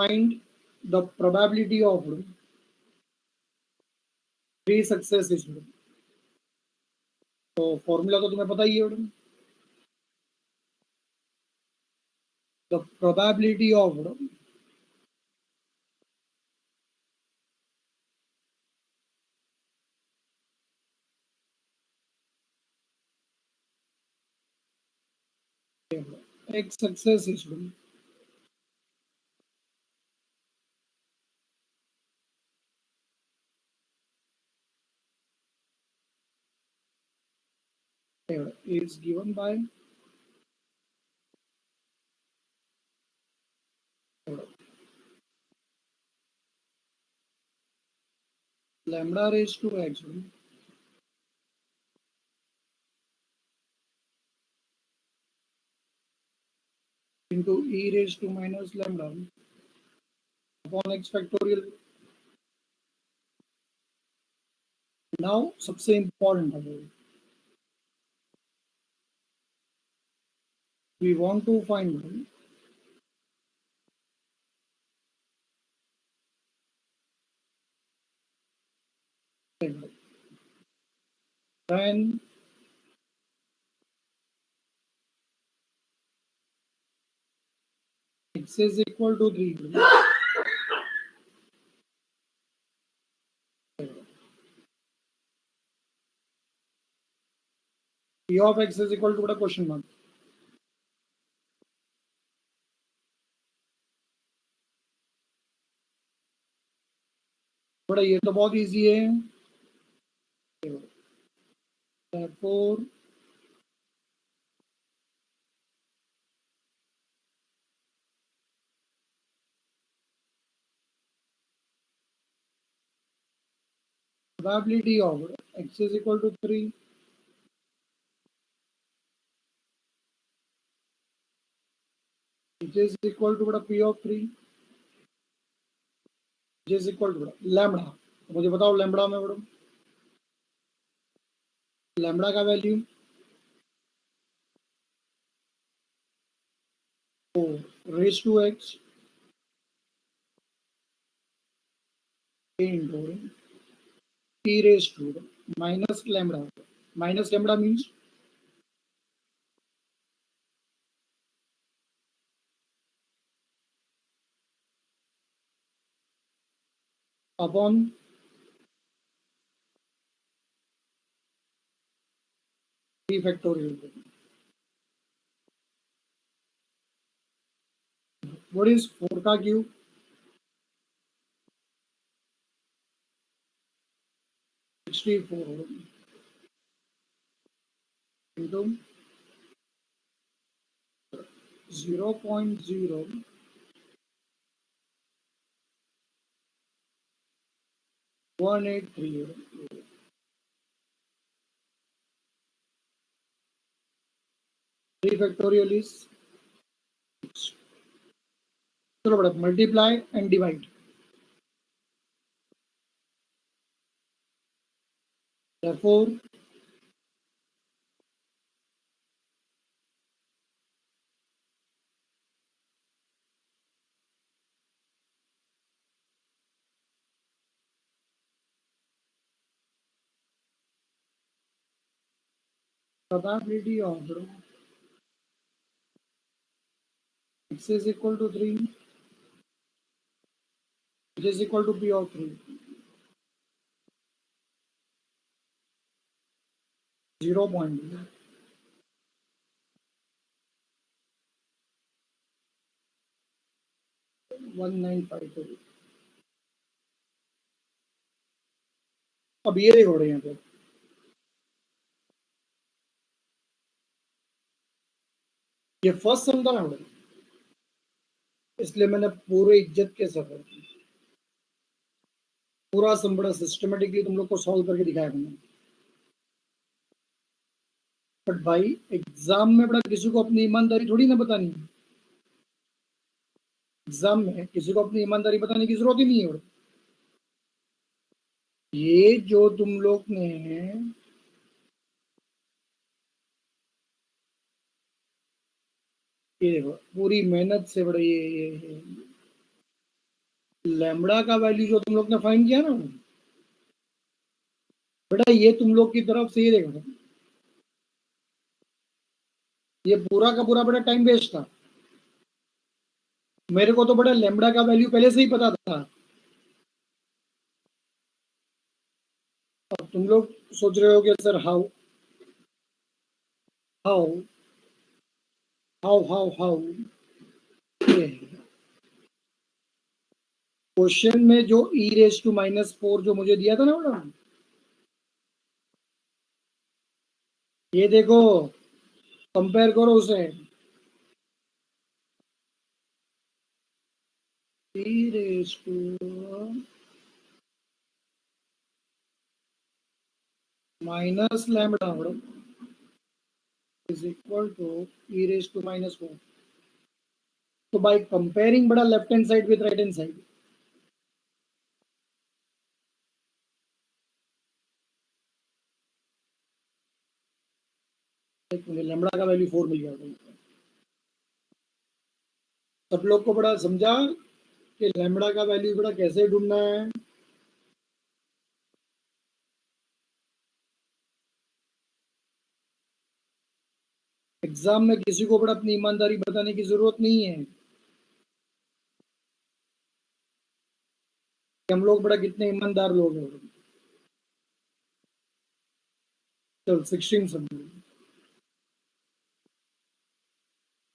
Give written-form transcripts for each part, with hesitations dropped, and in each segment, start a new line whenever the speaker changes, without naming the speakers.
find the probability of 3 successes. तो formula तो तुम्हें पता ही है। The probability of X success is given by lambda raised to x into e raised to minus lambda upon x factorial. Now सबसे important है, we want to find when x is equal to 3. P of x is equal to what a question mark. बड़ा ये तो बहुत easy है। Therefore probability of x is equal to 3 which is equal to what a p of 3 which is equal to lambda. मुझे बताओ lambda में बड़ो lambda का value 4 raised to x into e raised to minus lambda. Minus lambda means upon 3 factorial. What is 4 का cube? 64 into 0.0 183. 3 factorial is 6. चलो बड़ा multiply and divide. Therefore probability of x is equal to 3 which is equal to p of 3 0.195. अब ये देखो यहाँ पे ये first सम था ना, इसलिए मैंने पूरे इज्जत के साथ पूरा सम बड़ा सिस्टमेटिकली तुम लोग को सॉल्व करके दिखाया मैंने। बट भाई एग्जाम में बड़ा किसी को अपनी ईमानदारी थोड़ी ना बतानी है। एग्जाम में किसी को अपनी ईमानदारी बताने की जरूरत ही नहीं है। ये जो तुम लोग ने ये देखो पूरी मेहनत से बड़ा ये लैम्बडा का वैल्यू जो तुम लोग ने फाइंड किया ना बेटा, ये तुम लोग की तरफ से ये देखो, ये पूरा का पूरा बड़ा टाइम वेस्ट था। मेरे को तो बड़ा लैम्बडा का वैल्यू पहले से ही पता था। अब तुम लोग सोच रहे हो कि sir how how how question में जो e⁻⁻⁴ जो मुझे दिया था ना मैडम, ये देखो, कंपेयर करो उसे। e⁻⁻⁴ madam is equal to e⁻⁻⁴। तो बाय कंपेयरिंग बड़ा left hand side with right hand side, मुझे लैम्बडा का वैल्यू 4 मिल गया। सब लोग को बड़ा समझा कि लैम्बडा का वैल्यू बड़ा कैसे ढूंढना है। एग्जाम में किसी को बड़ा अपनी ईमानदारी बताने की जरूरत नहीं है कि हम लोग बड़ा कितने ईमानदार लोग हैं। चल 16 समझो।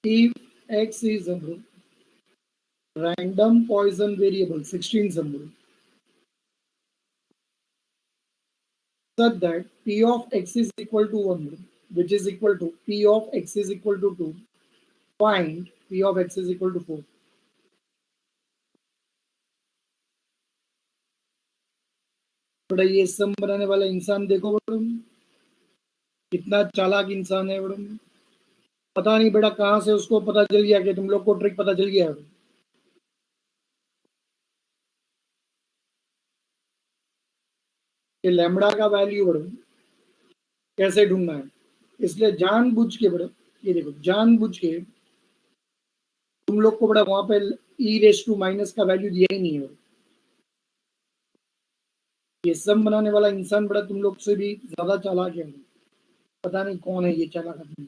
If x is a random Poisson variable 16 समझो, such that p of x is equal to 1, which is equal to p of x is equal to 2, find p of x is equal to 4। बड़ा ये सम बनाने वाला इंसान देखो बड़ा, कितना चालाक इंसान है बड़ा। पता नहीं बेटा कहाँ से उसको पता चल गया कि तुम लोग को ट्रिक पता चल गया है कि लैम्बडा का वैल्यू बड़ा कैसे ढूंढना है। इसलिए जानबूझ के बड़ा, ये देखो जानबूझ के तुम लोग को बड़ा वहां पे e⁻⁻ का वैल्यू दिया ही नहीं है। ये सम बनाने वाला इंसान बड़ा तुम लोग से भी ज्यादा चालाक है। पता नहीं कौन है ये चालाक आदमी।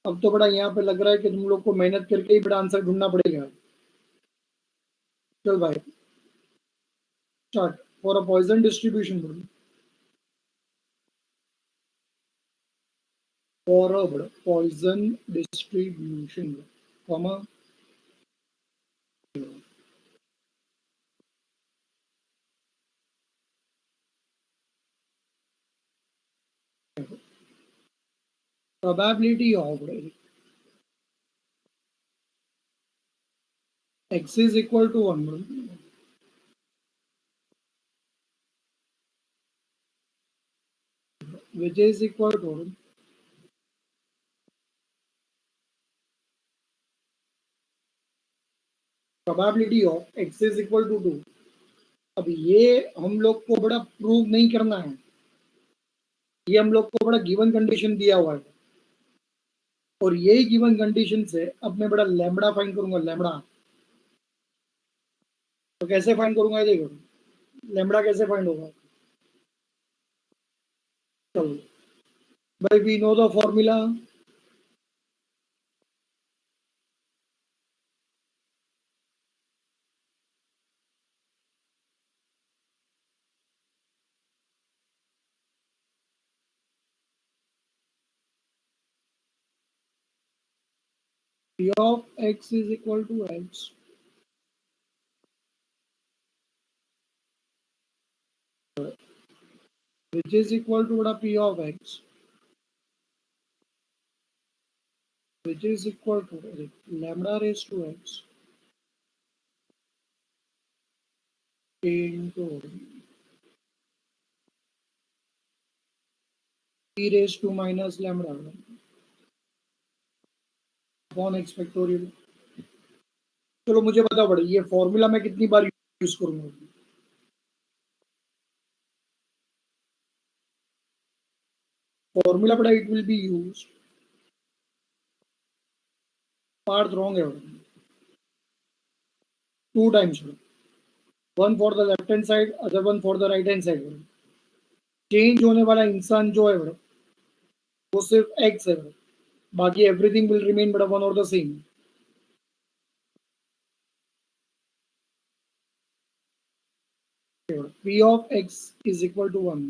अब तो बड़ा यहाँ पे लग रहा है कि तुम लोग को मेहनत करके ही बड़ा आंसर ढूंढना पड़ेगा। चल भाई start. For a Poisson distribution, for a Poisson distribution, comma probability of x is equal to 1, which is equal to probability of x is equal to 2। अब ये हम लोग को बड़ा प्रूव नहीं करना है, ये हम लोग को बड़ा गिवन कंडीशन दिया हुआ है, और यही गिवन कंडीशन से अब मैं बड़ा लैम्बडा फाइंड करूंगा। लैम्बडा तो कैसे फाइंड करूंगा, ये देखो लैम्बडा कैसे फाइंड होगा। चलो भाई, we know the formula. p of x is equal to x, which is equal to बड़ा p of x, which is equal to lambda raised to x into e raised to minus lambda upon x factorial. चलो मुझे बताओ बड़े, ये formula मैं कितनी बार use करूंगा। Formula बड़ा it will be use, part wrong है बड़ा। 2 times, one for the left hand side, other one for the right hand side. Change होने वाला इंसान जो है बड़ा, वो सिर्फ एक्स है बड़ा, बाकी एवरीथिंग विल रिमेन बड़ा वन और the same. P of x is equal to 1.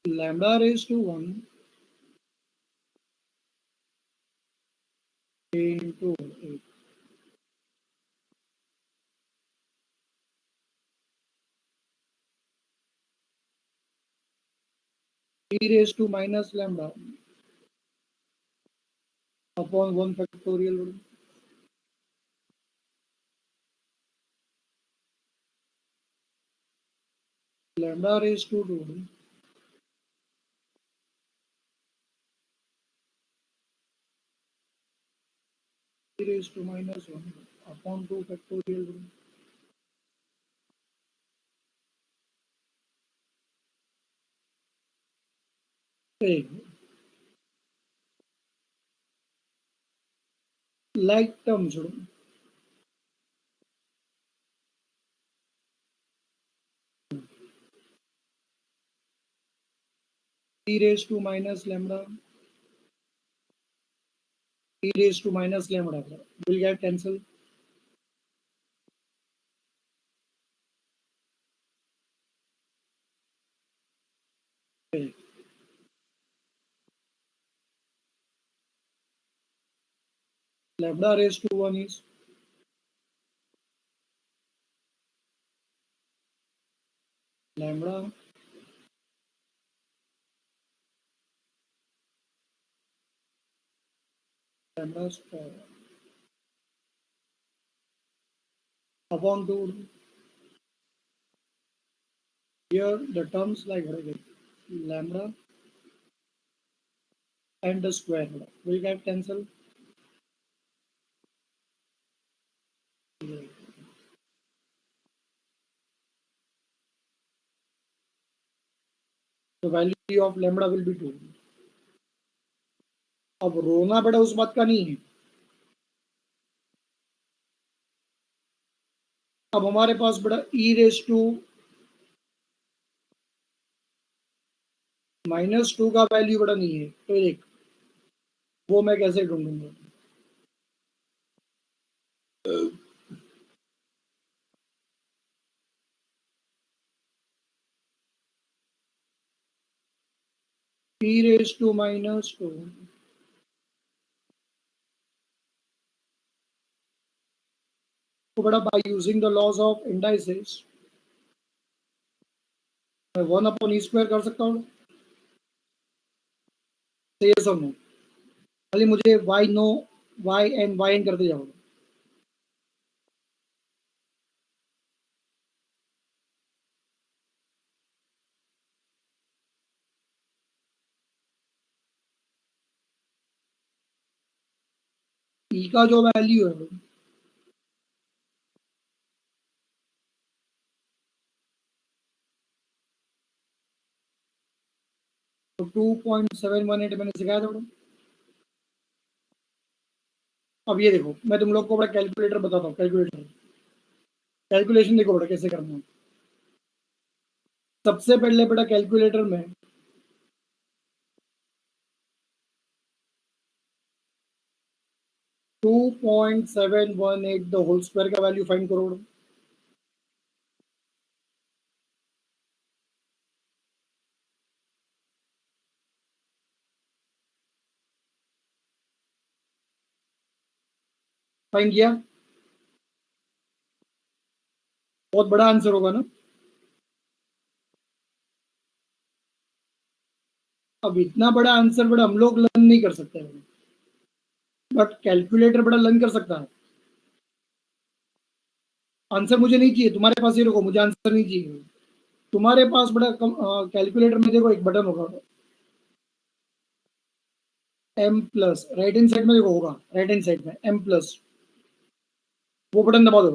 Lambda raised to 1 into 8. P raised to minus lambda upon 1 factorial. Lambda raised to 2. P raised to minus 1 upon 2 factorial. Like terms. P raised to minus lambda. P raised to minus lambda will get cancelled. Lambda raised to 1 is lambda lambda square upon 2. Here the terms like lambda and the square will get cancelled. The value of lambda will be 2. अब रोना बड़ा उस बात का नहीं है। अब हमारे पास बड़ा e रेस टू -2 का वैल्यू बड़ा नहीं है, तो एक वो मैं कैसे ढूंढूंगा? e रेस टू -2 तो बड़ा by using the laws of indices मैं 1/e² कर सकता हूँ। तो ये सब नो, खाली मुझे y नो y एन करते जाओ। e का जो वैल्यू है तो 2.718 मैंने सिखाया था। अब ये देखो, मैं तुम लोग को बड़ा कैलकुलेटर बताता हूँ। कैलकुलेशन देखो बड़ा कैसे करना है। सबसे पहले बड़ा कैलकुलेटर में 2.718 द होल स्क्वायर का वैल्यू फाइंड करो। फाइंड किया, बहुत बड़ा आंसर होगा ना। अब इतना बड़ा आंसर बड़ा हम लोग लर्न नहीं कर सकते, बट कैलकुलेटर बड़ा लर्न कर सकता है। आंसर मुझे नहीं चाहिए, तुम्हारे पास ही रखो, मुझे आंसर नहीं चाहिए। तुम्हारे पास बड़ा कैलकुलेटर में देखो एक बटन होगा M+, राइट हैंड साइड में देखो होगा, राइट हैंड साइड में M+, वो बटन दबा दो।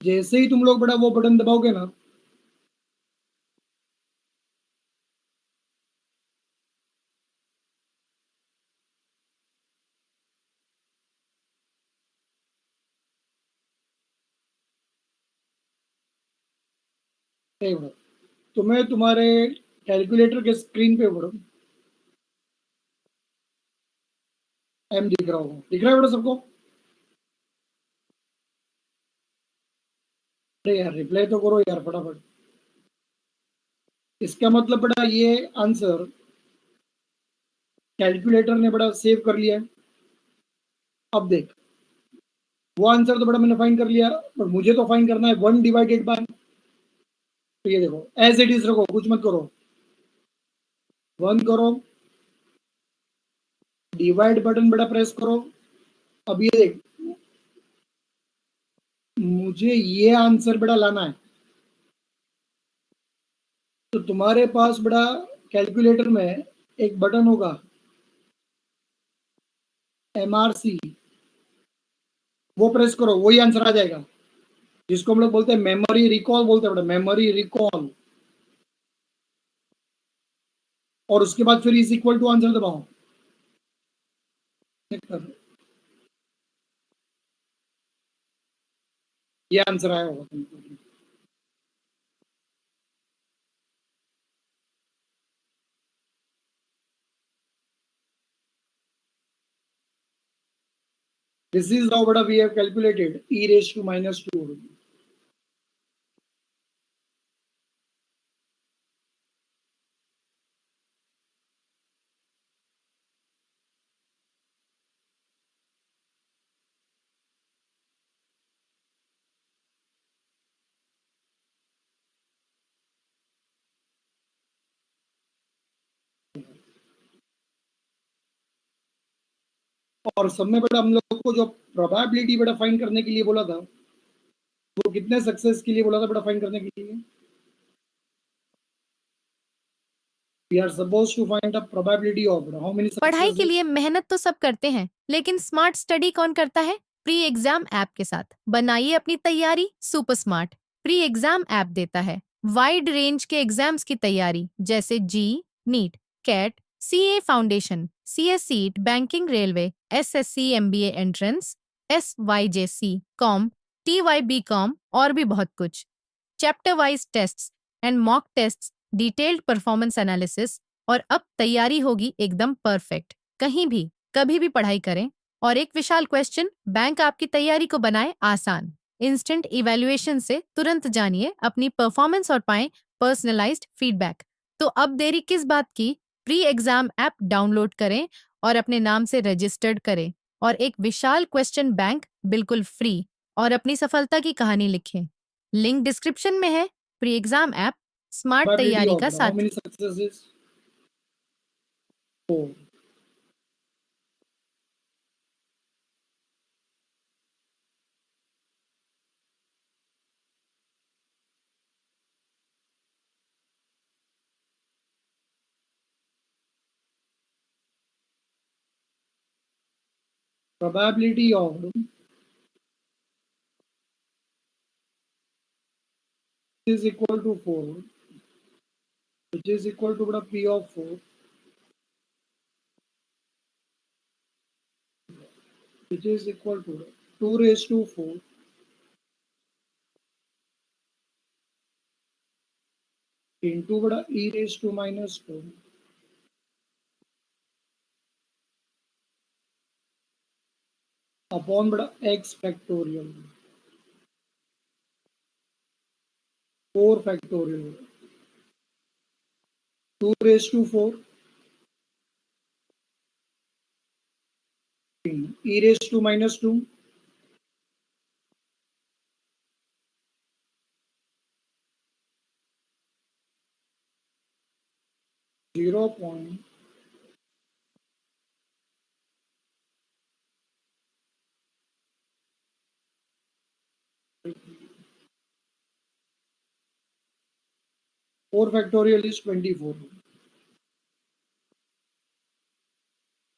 जैसे ही तुम लोग बड़ा वो बटन दबाओगे ना, ये बड़ा तुम्हें तुम्हारे कैलकुलेटर के स्क्रीन पे बड़ा एम दिख रहा होगा, दिख रहा है बड़ा सबको? अरे यार रिप्लाई तो करो यार फटाफट। इसका मतलब बड़ा ये आंसर कैलकुलेटर ने बड़ा सेव कर लिया है। अब देख, वो आंसर तो बड़ा मैंने फाइंड कर लिया, पर मुझे तो फाइंड करना है 1/, तो ये देखो एज इट इज रखो, कुछ मत करो। 1 करो, डिवाइड बटन बड़ा प्रेस करो। अब ये देख, मुझे ये आंसर बड़ा लाना है, तो तुम्हारे पास बड़ा कैलकुलेटर में एक बटन होगा MRC, वो प्रेस करो, वही आंसर आ जाएगा, जिसको हम लोग बोलते हैं मेमोरी रिकॉल बोलते हैं बड़ा, मेमोरी रिकॉल। और उसके बाद फिर इज इक्वल टू आंसर दबाओ। ये आंसर आया होगा तुमको। This is how bada we have calculated e raised to minus 2. और सबने बड़ा हम लोग को जो प्रोबेबिलिटी बड़ा फाइंड करने के लिए बोला था, वो कितने सक्सेस के लिए बोला था बड़ा फाइंड करने के लिए? We are supposed to find the probability of how many
पढ़ाई के
successes.
लिए मेहनत तो सब करते हैं, लेकिन स्मार्ट स्टडी कौन करता है? प्री एग्जाम ऐप के साथ बनाइए अपनी तैयारी super smart. Pre exam app देता है वाइड रेंज के एग्जाम्स की तैयारी, जैसे JEE, NEET, CAT, CA foundation, CS CET, banking, railway, SSC, MBA entrance, SYJC, com, TYB com और भी बहुत कुछ। Chapter wise tests and mock tests, detailed performance analysis, और अब तैयारी होगी एकदम परफेक्ट। कहीं भी कभी भी पढ़ाई करें, और एक विशाल क्वेश्चन बैंक आपकी तैयारी को बनाए आसान। इंस्टेंट इवैल्यूएशन से तुरंत जानिए अपनी परफॉर्मेंस और पाएं पर्सनलाइज्ड फीडबैक। तो अब देरी किस बात की? प्री एग्जाम ऐप डाउनलोड करें और अपने नाम से रजिस्टर्ड करें, और एक विशाल क्वेश्चन बैंक बिल्कुल फ्री, और अपनी सफलता की कहानी लिखें। लिंक डिस्क्रिप्शन में है। Pre exam app smart
Probability
तैयारी
of
का
how
साथी।
many successes? 4. Probability of is equal to 4, which is equal to P of 4, which is equal to 2 raised to 4 into e raised to minus 2 upon x factorial 4 factorial 2 raised to 4 e raised to minus 2 0. 4 factorial is 24.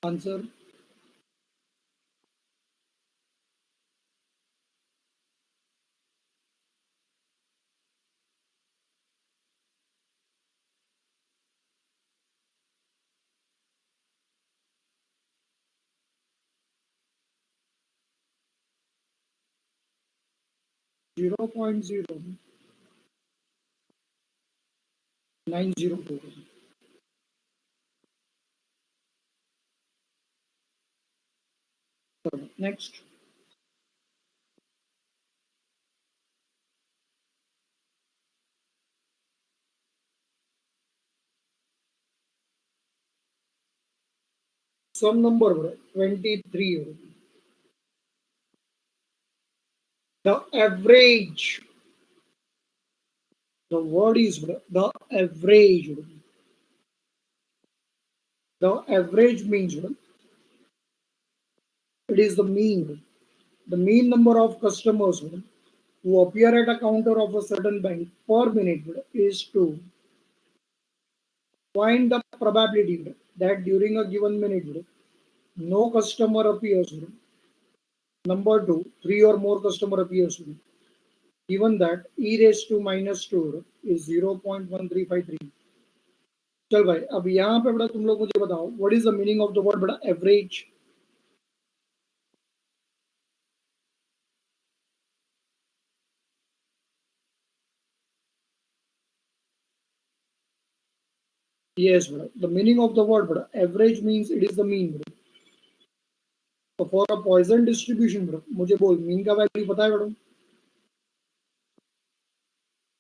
Answer 0.0. 902. Next. Some number 23. The average. The word is the average. The average means it is the mean. The mean number of customers who appear at a counter of a certain bank per minute is to find the probability that during a given minute no customer appears. Number two, three or more customer appears. Given that e raised to minus 2 is 0.1353. चल भाई अब यहाँ पे बेटा तुम लोग मुझे बताओ what is the meaning of the word बेटा average. Yes, bro. The meaning of the word, bro. Average means it is the mean, bro. So for a Poisson distribution, bro, मुझे बोल मीन का वैल्यू पता है बड़ा.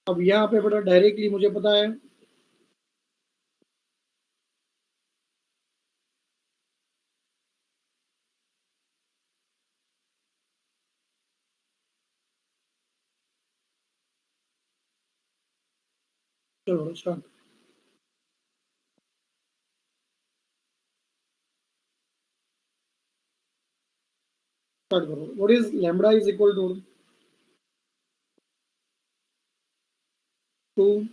अब यहाँ पे बड़ा डायरेक्टली मुझे पता है. चलो स्टार्ट स्टार्ट करो. What is lambda is equal to 2.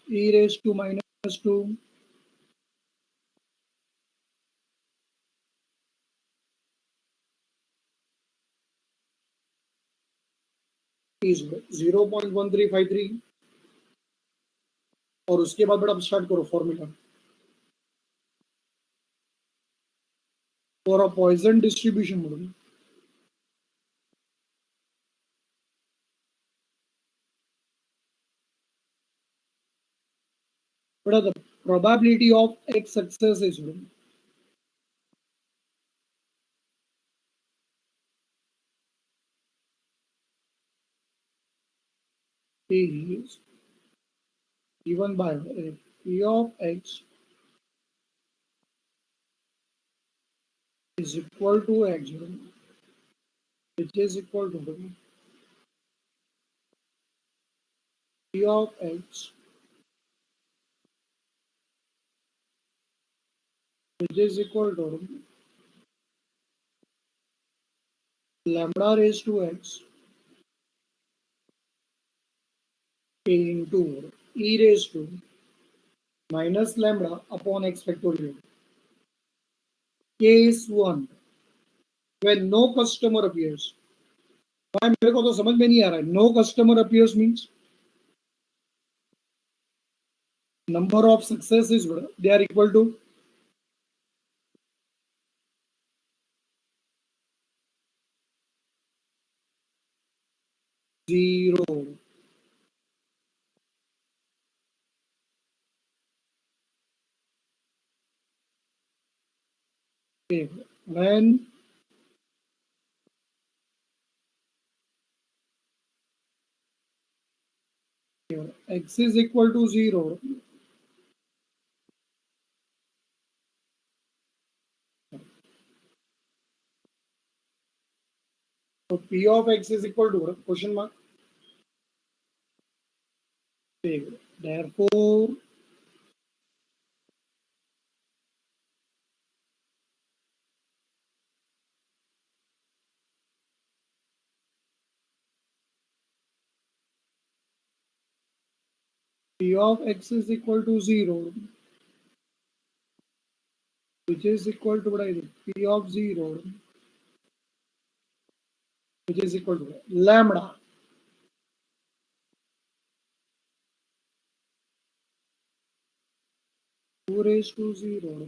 E raised to minus 2 is 0.1353. और उसके बाद बड़ा स्टार्ट करो formula. For a Poisson distribution model बड़ा the probability of x success is is given by p of x is equal to x, which is equal to p of x, which is equal to lambda raised to x into e raised to minus lambda upon x factorial. Case 1, when no customer appears. भाई मेरे को तो समझ में नहीं आ रहा है. No customer appears means number of successes they are equal to zero. Okay. When x is equal to 0, so p of x is equal to question mark. Okay. Therefore, p of x is equal to 0, which is equal to what I did? P of 0, which is equal to lambda 2 raised to 0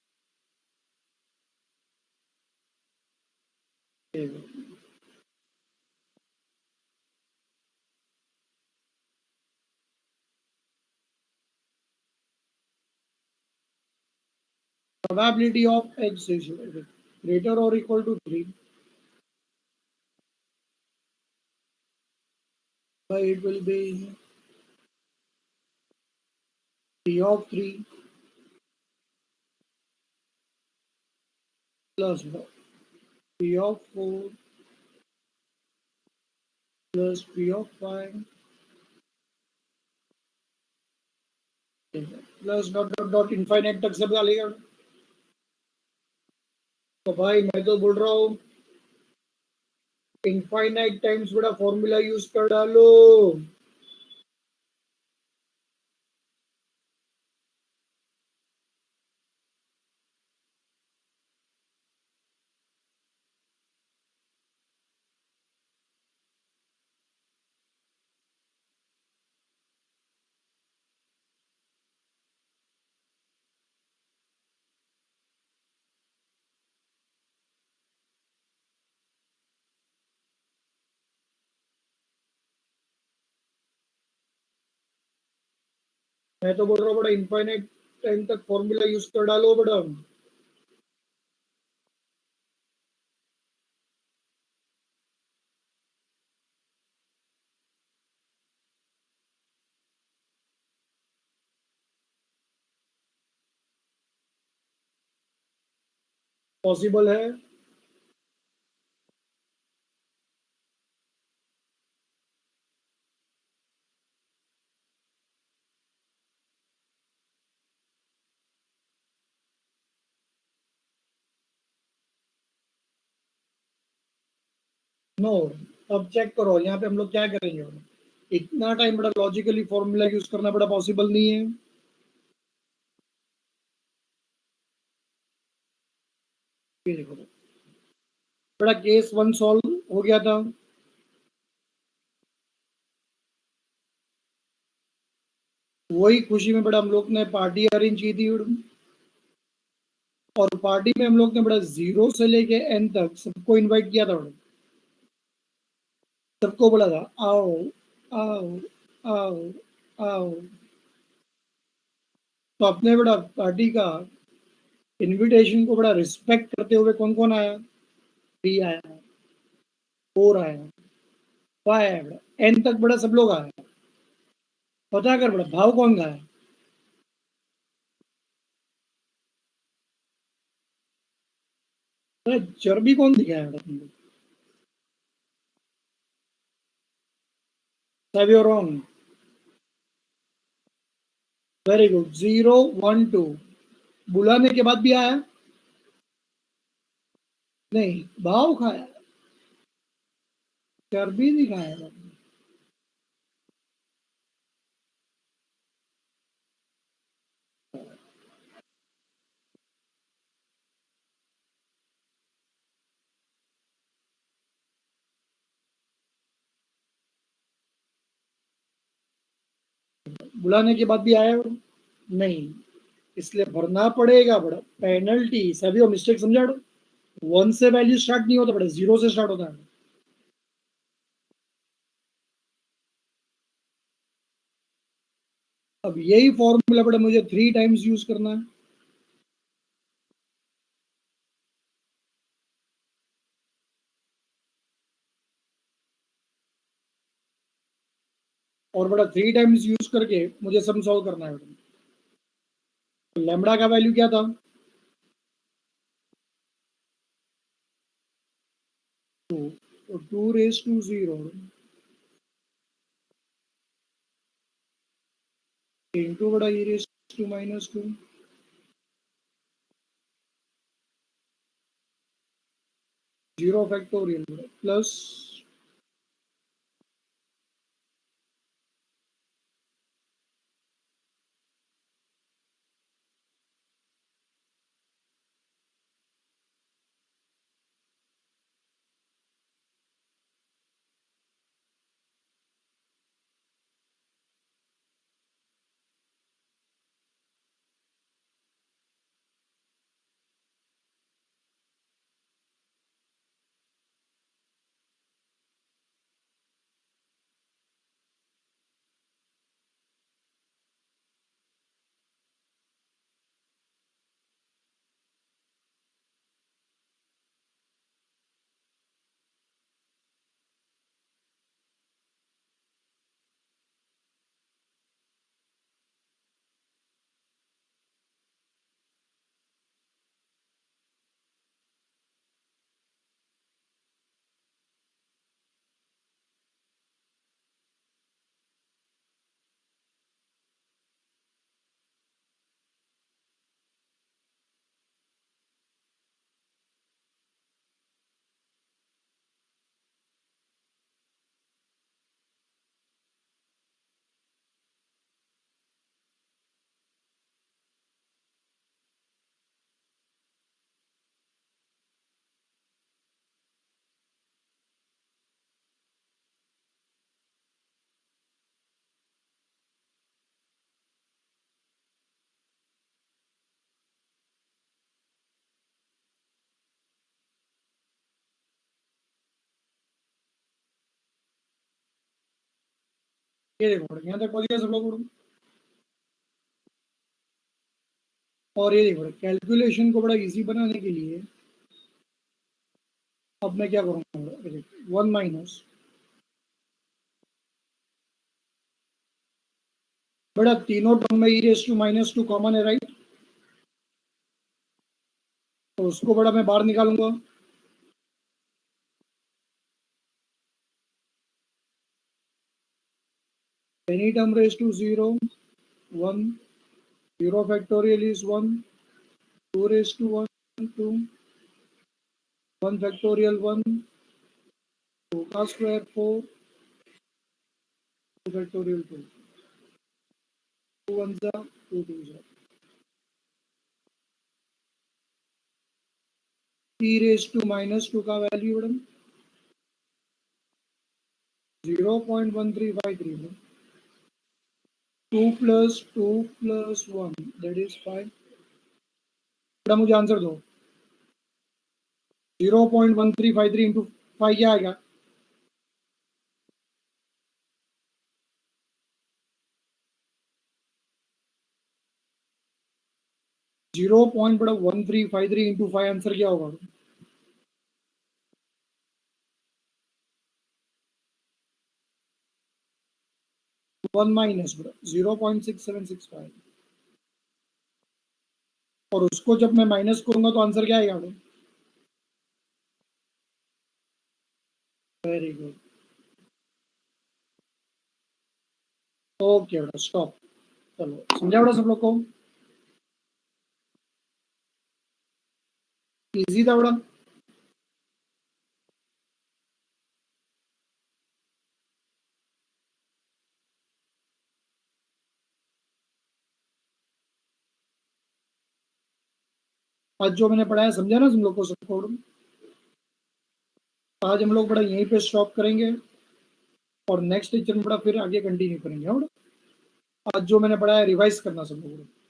Probability of x is greater or equal to 3, but it will be P of 3 plus P of 4 plus P of 5 plus dot dot dot infinite तक सब डालेगा। तो भाई मैं तो बोल रहा हूँ इनफाइनाइट टाइम्स बड़ा फॉर्मूला यूज कर डालो। मैं तो बोल रहा हूँ बड़ा इनफाइनाइट टाइम तक फॉर्मूला यूज कर डालो बड़ा। पॉसिबल है। नो, अब चेक करो यहाँ पे हम लोग क्या करेंगे। इतना टाइम बड़ा लॉजिकली फॉर्मूला यूज करना बड़ा पॉसिबल नहीं है। ये देखो बड़ा केस 1 सॉल्व हो गया था। वही खुशी में बड़ा हम लोग ने पार्टी अरेंज की थी और पार्टी में हम लोग ने बड़ा 0 से लेके एन तक सबको इनवाइट किया था बड़ा। सबको बोला था आओ आओ आओ आओ। तो अपने बड़ा पार्टी का इनविटेशन को बड़ा रिस्पेक्ट करते हुए कौन कौन आया। 3 आया, 4 आया, 5 आया बड़ा, एन तक बड़ा सब लोग आया। पता कर बड़ा भाव कौन गाया। अरे चर्बी कौन दिखाया बड़ा तुमको। सब योर रॉन्ग। Very good. 0 1 2 बुलाने के बाद भी आया नहीं, भाव खाया, चर्बी दिखाया बड़ा। बुलाने के बाद भी आया बड़ा नहीं, इसलिए भरना पड़ेगा बड़ा पेनल्टी। सभी को मिस्टेक समझा। 1 से वैल्यू स्टार्ट नहीं होता बड़ा, 0 से स्टार्ट होता है। अब यही फॉर्मूला बड़ा मुझे 3 टाइम्स यूज करना है। और बड़ा 3 टाइम्स यूज करके मुझे सम सॉल्व करना है। तो लैम्बडा का वैल्यू क्या था। 2, तो 2 रेज टू 0 इंटू बड़ा e raise to -2 0 factorial plus ये देखो यहाँ तक पहुंच गया सब लोग। और ये देखो कैलकुलेशन को बड़ा इजी बनाने के लिए अब मैं क्या करूँगा, 1 माइनस, बड़ा तीनों टर्म में e⁻² कॉमन है, राइट? तो उसको बड़ा मैं बाहर निकालूंगा। Any term raise to 0, 1, 0 factorial is 1, 2 raised to 1, 2, 1 factorial 1, 2 का स्क्वायर 4, 2 factorial 2, 2 1 जा 2 2 जा, e⁻² का वैल्यू मैडम 0.1353 में 2 + 2 + 1 दैट इज 5। बेटा मुझे आंसर दो, 0.1353 इंटू 5 क्या आएगा? 0.1353 इंटू 5 आंसर क्या होगा? 1 माइनस 0.6765, और उसको जब मैं माइनस करूंगा तो आंसर क्या आएगा? वेरी गुड, ओके बेटा स्टॉप। चलो समझा बेटा सब लोग को? इजी था बेटा। आज जो मैंने पढ़ाया समझा ना तुम लोग को सबको? आज हम लोग बड़ा यहीं पे स्टॉप करेंगे और नेक्स्ट लेक्चर में बड़ा फिर आगे कंटिन्यू करेंगे। और आज जो मैंने पढ़ाया रिवाइज करना सब लोगों को।